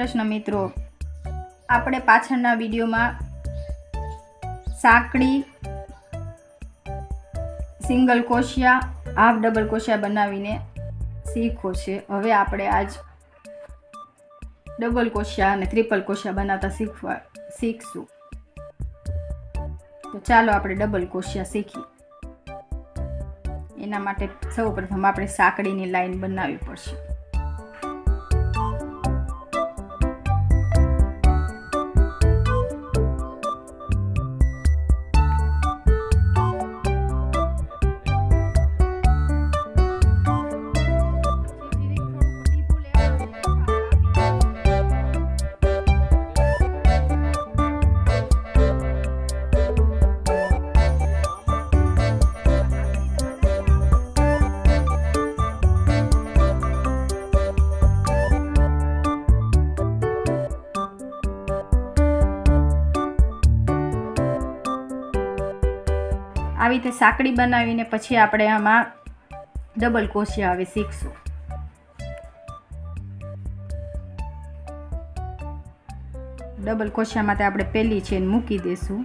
કૃષ્ણ મિત્રો, આપણે પાછળના વિડીયોમાં સાંકડી, સિંગલ કોશિયા, હાફ ડબલ કોશિયા બનાવીને શીખો છે. હવે આપણે આજ ડબલ કોશિયા અને ટ્રિપલ કોશિયા બનાવતા શીખશું. તો ચાલો આપણે ડબલ કોશિયા શીખીએ. એના માટે સૌપ્રથમ આપણે સાંકડીની લાઈન બનાવવી પડશે. આવી રીતે સાંકડી બનાવીને પછી આપણે આમાં ડબલ કોશિયા હવે શીખશું. ડબલ કોશિયા માટે આપણે પહેલી ચેન મૂકી દઈશું.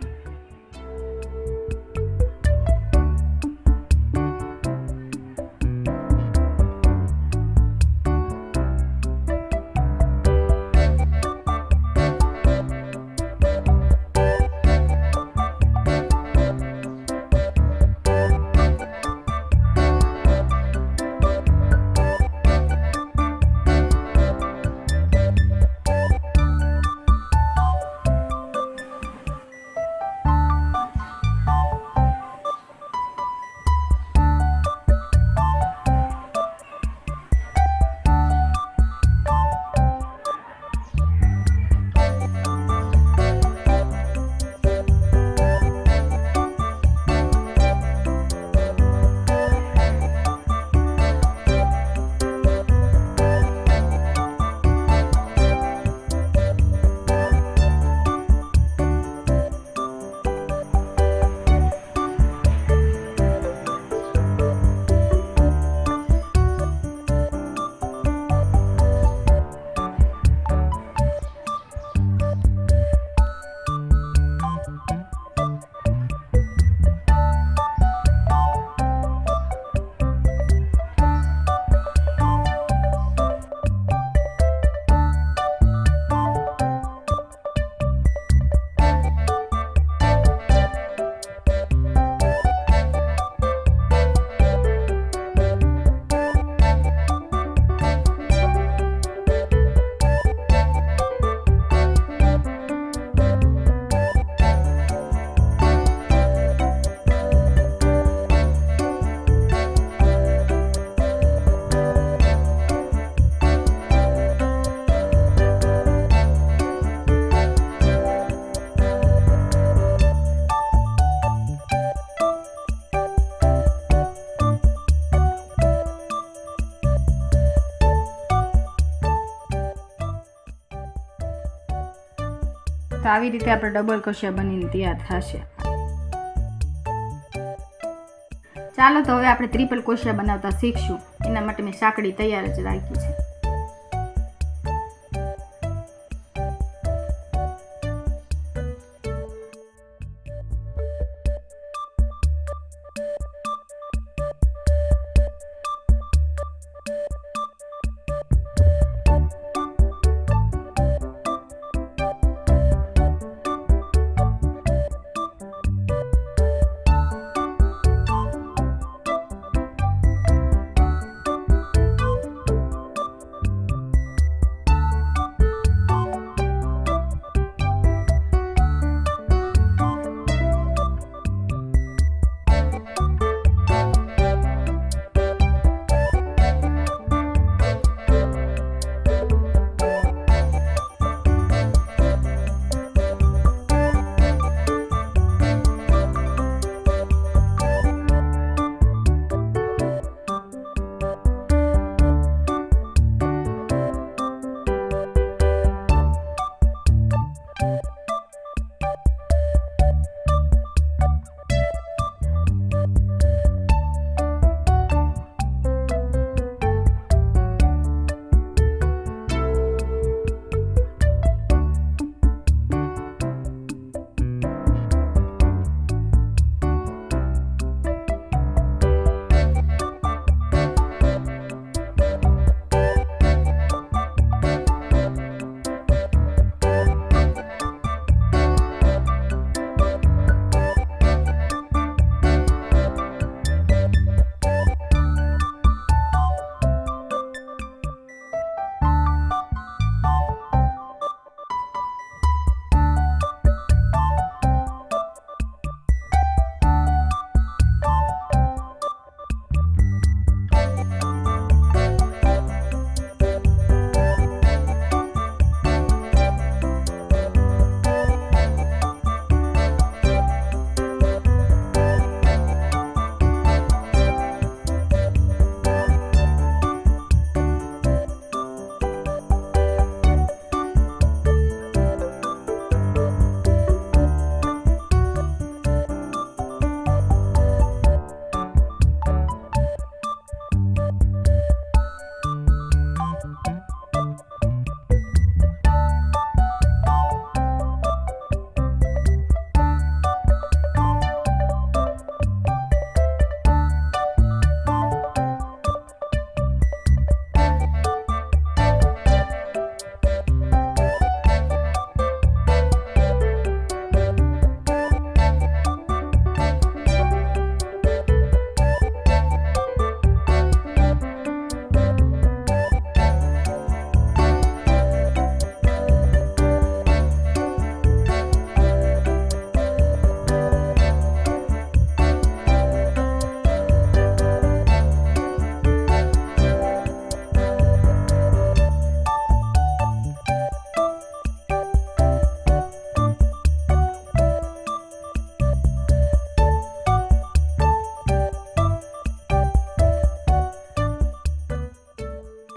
તો આવી રીતે આપણે ડબલ કોશિયા બનીને તૈયાર થશે. ચાલો તો હવે આપણે ટ્રિપલ કોશિયા બનાવતા શીખશું. એના માટે મેં સાંકડી તૈયાર જ રાખી છે.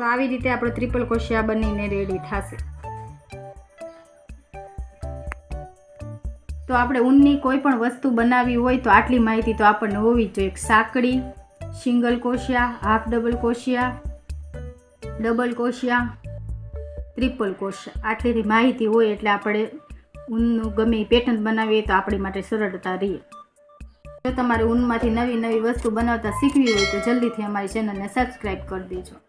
તો આવી રીતે આપણો ટ્રિપલ ક્રોશિયા બનીને રેડી થશે. તો આપણે ઊનની કોઈ પણ વસ્તુ બનાવવી હોય તો આટલી માહિતી તો આપણને હોવી જ જોઈએ. સાંકડી, સિંગલ ક્રોશિયા, હાફ ડબલ ક્રોશિયા, ડબલ ક્રોશિયા, ટ્રિપલ ક્રોશિયા, આટલી માહિતી હોય એટલે આપણે ઊનનું ગમે એ પેટર્ન બનાવીએ તો આપણી માટે સરળતા રહે. જો તમારે ઊનમાંથી નવી નવી વસ્તુ બનાવતા શીખવી હોય તો જલ્દીથી અમારી ચેનલને સબસ્ક્રાઈબ કરી દેજો.